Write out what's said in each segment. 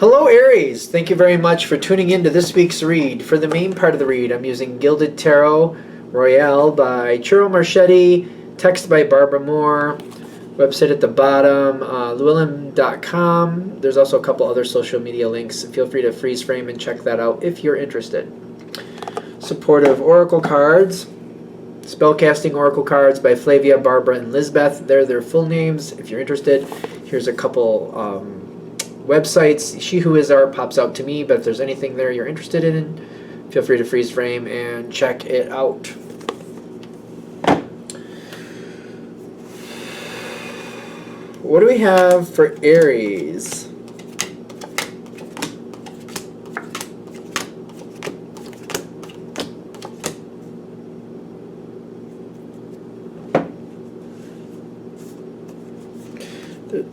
Hello, Aries. Thank you very much for tuning in to this week's read. For the main part of the read, I'm using Gilded Tarot Royale by Churro Marchetti, text by Barbara Moore, website at the bottom, llewellyn.com. There's also a couple other social media links. Feel free to freeze frame and check that out if you're interested. Supportive Oracle cards. Spellcasting Oracle cards by Flavia, Barbara, and Lizbeth. They're their full names if you're interested. Here's a couple websites. She Who Is Art pops out to me, but if there's anything there you're interested in, feel free to freeze frame and check it out. What do we have for Aries?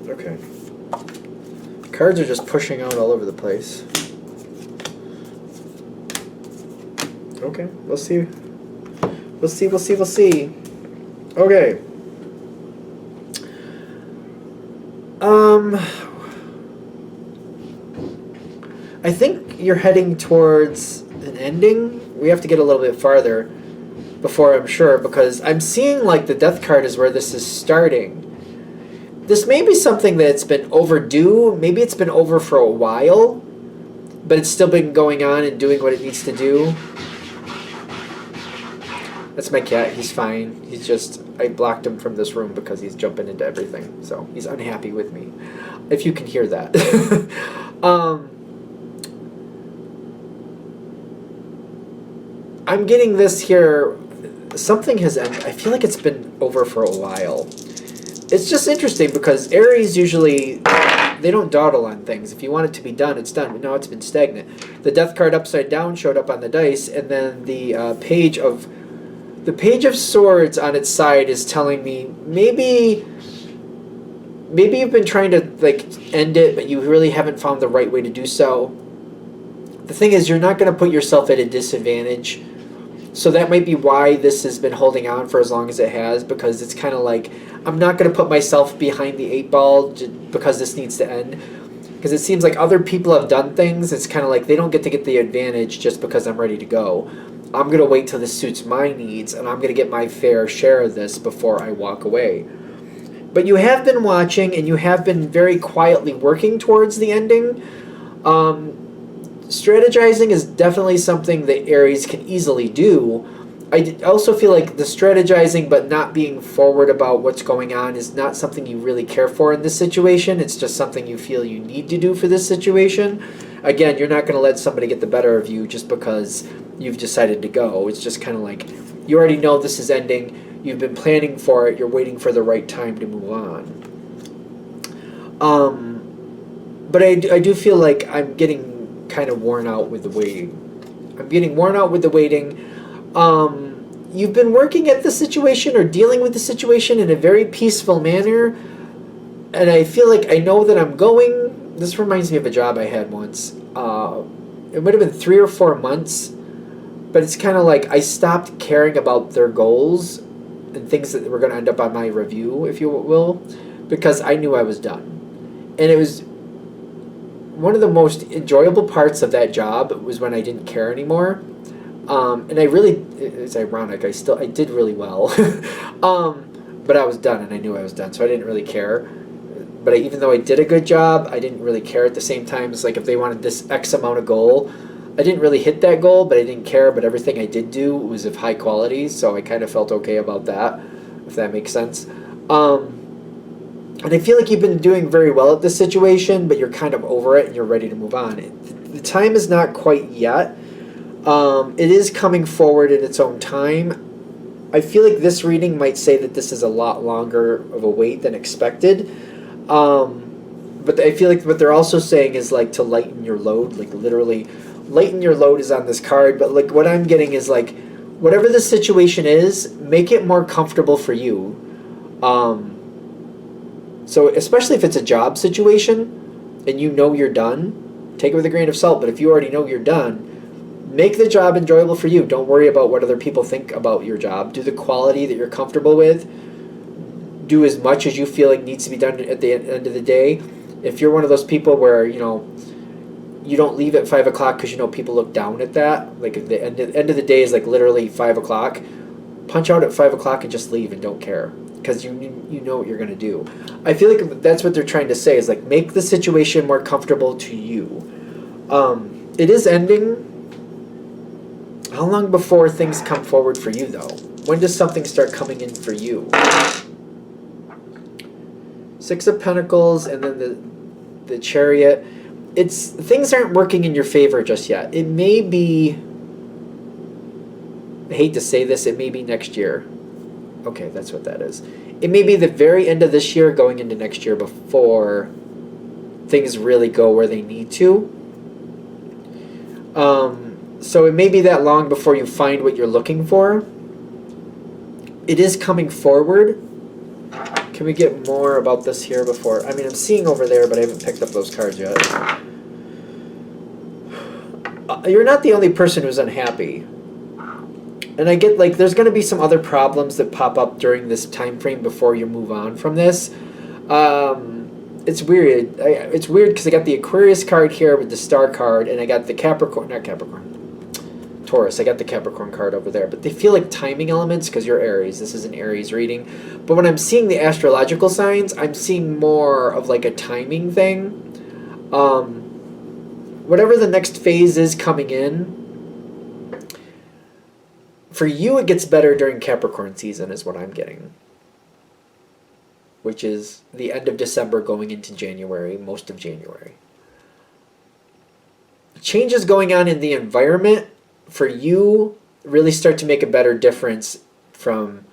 Okay. Cards are just pushing out all over the place. Okay, we'll see. We'll see. Okay. I think you're heading towards an ending. We have to get a little bit farther before I'm sure, because I'm seeing like the Death card is where this is starting. This may be something that's been overdue. Maybe it's been over for a while, but it's still been going on and doing what it needs to do. That's my cat. He's fine. He's just, I blocked him from this room because he's jumping into everything. So he's unhappy with me, if you can hear that. I'm getting this here. Something has ended. I feel like it's been over for a while. It's just interesting because Aries usually, they don't dawdle on things. If you want it to be done, it's done. But now it's been stagnant. The Death card upside down showed up on the dice, and then the Page of Swords on its side is telling me maybe you've been trying to like end it, but you really haven't found the right way to do so. The thing is, you're not going to put yourself at a disadvantage. So that might be why this has been holding on for as long as it has, because it's kind of like, I'm not going to put myself behind the 8-ball because this needs to end. Because it seems like other people have done things. It's kind of like they don't get to get the advantage just because I'm ready to go. I'm going to wait till this suits my needs, and I'm going to get my fair share of this before I walk away. But you have been watching, and you have been very quietly working towards the ending. Strategizing is definitely something that Aries can easily do. I also feel like the strategizing but not being forward about what's going on is not something you really care for in this situation. It's just something you feel you need to do for this situation. Again, you're not going to let somebody get the better of you just because you've decided to go. It's just kind of like, you already know this is ending. You've been planning for it. You're waiting for the right time to move on. But I do feel like I'm getting kind of worn out with the waiting. You've been working at the situation or dealing with the situation in a very peaceful manner, and I feel like I know that I'm going. This reminds me of a job I had once. It would have been 3 or 4 months, but it's kind of like I stopped caring about their goals and things that were going to end up on my review, if you will, because I knew I was done. And it was one of the most enjoyable parts of that job was when I didn't care anymore. And it's ironic, I did really well. But I was done, and I knew I was done, so I didn't really care. But even though I did a good job, I didn't really care at the same time. It's like if they wanted this X amount of goal, I didn't really hit that goal, but I didn't care. But everything I did do was of high quality, so I kind of felt okay about that, if that makes sense. And I feel like you've been doing very well at this situation, but you're kind of over it and you're ready to move on. The time is not quite yet. It is coming forward in its own time. I feel like this reading might say that this is a lot longer of a wait than expected. But I feel like what they're also saying is like to lighten your load, like literally lighten your load is on this card. But like what I'm getting is like whatever the situation is, make it more comfortable for you. So especially if it's a job situation and you know you're done, take it with a grain of salt. But if you already know you're done, make the job enjoyable for you. Don't worry about what other people think about your job. Do the quality that you're comfortable with. Do as much as you feel like needs to be done at the end of the day. If you're one of those people where, you don't leave at 5 o'clock because you know people look down at that. Like if the end of the day is like literally 5 o'clock. Punch out at 5 o'clock and just leave and don't care because you know what you're gonna do. I feel like that's what they're trying to say is like make the situation more comfortable to you. It is ending. How long before things come forward for you though? When does something start coming in for you? Six of Pentacles and then the Chariot. It's things aren't working in your favor just yet. It may be, I hate to say this, it may be next year. Okay, that's what that is. It may be the very end of this year going into next year before things really go where they need to. So it may be that long before you find what you're looking for. It is coming forward. Can we get more about this here before? I mean, I'm seeing over there, but I haven't picked up those cards yet. You're not the only person who's unhappy. And I get, like, there's going to be some other problems that pop up during this time frame before you move on from this. It's weird. It's weird because I got the Aquarius card here with the Star card, and I got the Taurus. I got the Capricorn card over there. But they feel like timing elements because you're Aries. This is an Aries reading. But when I'm seeing the astrological signs, I'm seeing more of like a timing thing. Whatever the next phase is coming in, for you it gets better during Capricorn season is what I'm getting. Which is the end of December going into January, most of January. Changes going on in the environment for you really start to make a better difference from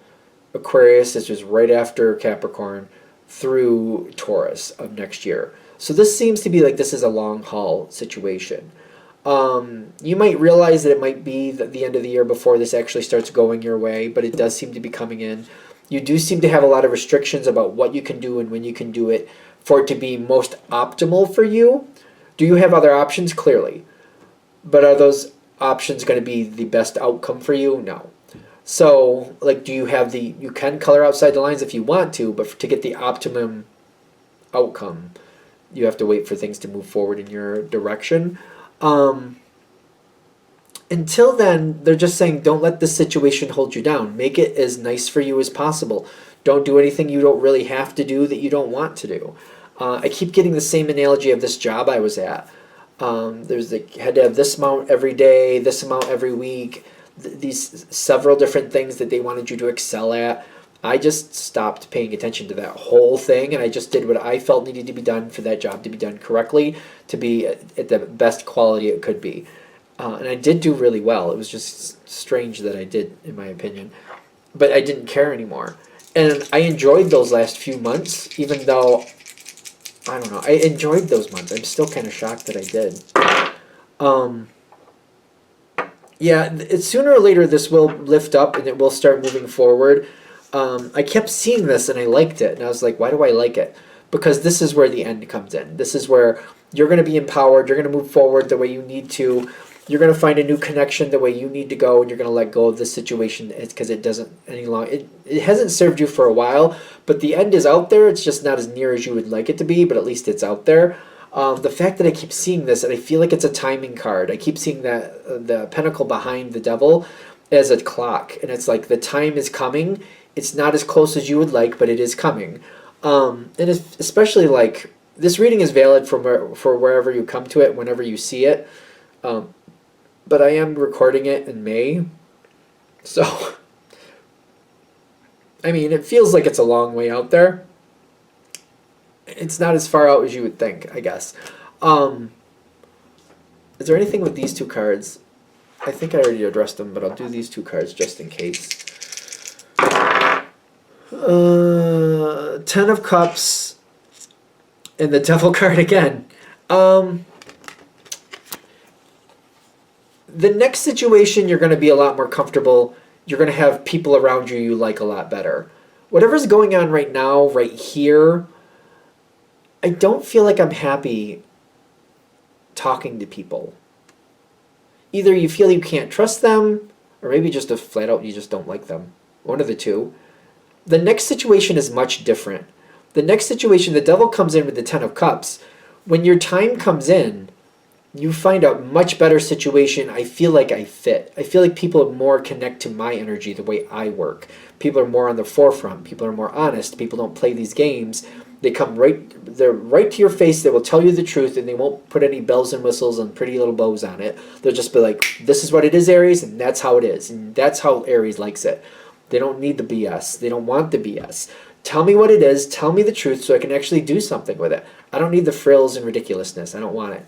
Aquarius, which is right after Capricorn, through Taurus of next year. So this seems to be like this is a long haul situation. You might realize that it might be the end of the year before this actually starts going your way, but it does seem to be coming in. You do seem to have a lot of restrictions about what you can do and when you can do it for it to be most optimal for you. Do you have other options? Clearly. But are those options going to be the best outcome for you? No. So, like, do you have you can color outside the lines if you want to, but to get the optimum outcome, you have to wait for things to move forward in your direction. Until then, they're just saying don't let this situation hold you down. Make it as nice for you as possible. Don't do anything you don't really have to do that you don't want to do. I keep getting the same analogy of this job I was at. There's had to have this amount every day, this amount every week, these several different things that they wanted you to excel at. I just stopped paying attention to that whole thing, and I just did what I felt needed to be done for that job to be done correctly, to be at the best quality it could be. And I did do really well. It was just strange that I did, in my opinion. But I didn't care anymore. And I enjoyed those last few months, even though, I don't know, I enjoyed those months. I'm still kind of shocked that I did. Yeah, sooner or later this will lift up and it will start moving forward. I kept seeing this and I liked it. And I was like, why do I like it? Because this is where the end comes in. This is where you're going to be empowered. You're going to move forward the way you need to. You're going to find a new connection the way you need to go, and you're going to let go of this situation because it doesn't any longer. It hasn't served you for a while, but the end is out there. It's just not as near as you would like it to be, but at least it's out there. The fact that I keep seeing this, and I feel like it's a timing card. I keep seeing that the pentacle behind the devil as a clock, and it's like the time is coming. It's not as close as you would like, but it is coming. And it's especially like this reading is valid for wherever you come to it, whenever you see it. But I am recording it in May, so, I mean, it feels like it's a long way out there. It's not as far out as you would think, I guess. Is there anything with these two cards? I think I already addressed them, but I'll do these two cards just in case. 10 of Cups and the Devil card again. The next situation, you're going to be a lot more comfortable. You're going to have people around you like a lot better. Whatever's going on right now, right here, I don't feel like I'm happy talking to people. Either you feel you can't trust them, or maybe just a flat out you just don't like them. One of the two. The next situation is much different. The next situation, the devil comes in with the 10 of Cups. When your time comes in, you find a much better situation. I feel like I fit. I feel like people more connect to my energy, the way I work. People are more on the forefront. People are more honest. People don't play these games. They're right to your face. They will tell you the truth, and they won't put any bells and whistles and pretty little bows on it. They'll just be like, this is what it is, Aries, and that's how it is. And that's how Aries likes it. They don't need the BS. They don't want the BS. Tell me what it is. Tell me the truth so I can actually do something with it. I don't need the frills and ridiculousness. I don't want it.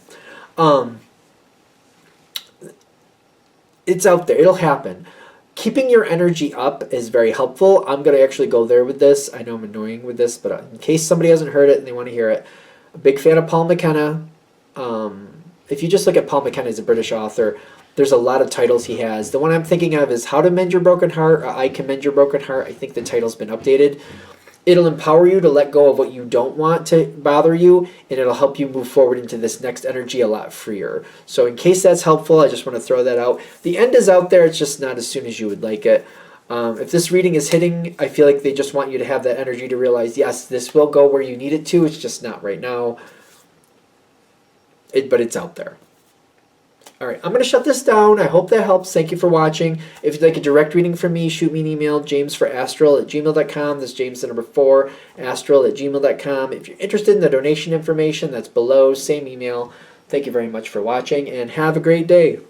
It's out there. It'll happen. Keeping your energy up is very helpful. I'm going to actually go there with this. I know I'm annoying with this, but in case somebody hasn't heard it and they want to hear it, a big fan of Paul McKenna. If you just look at Paul McKenna, he's a British author. There's a lot of titles he has. The one I'm thinking of is How to Mend Your Broken Heart, or I Can Mend Your Broken Heart. I think the title's been updated. It'll empower you to let go of what you don't want to bother you, and it'll help you move forward into this next energy a lot freer. So in case that's helpful, I just want to throw that out. The end is out there. It's just not as soon as you would like it. If this reading is hitting, I feel like they just want you to have that energy to realize, yes, this will go where you need it to. It's just not right now. But it's out there. All right, I'm going to shut this down. I hope that helps. Thank you for watching. If you'd like a direct reading from me, shoot me an email, jamesforastral@gmail.com. That's James the number 4, astral@gmail.com. If you're interested in the donation information, that's below, same email. Thank you very much for watching, and have a great day.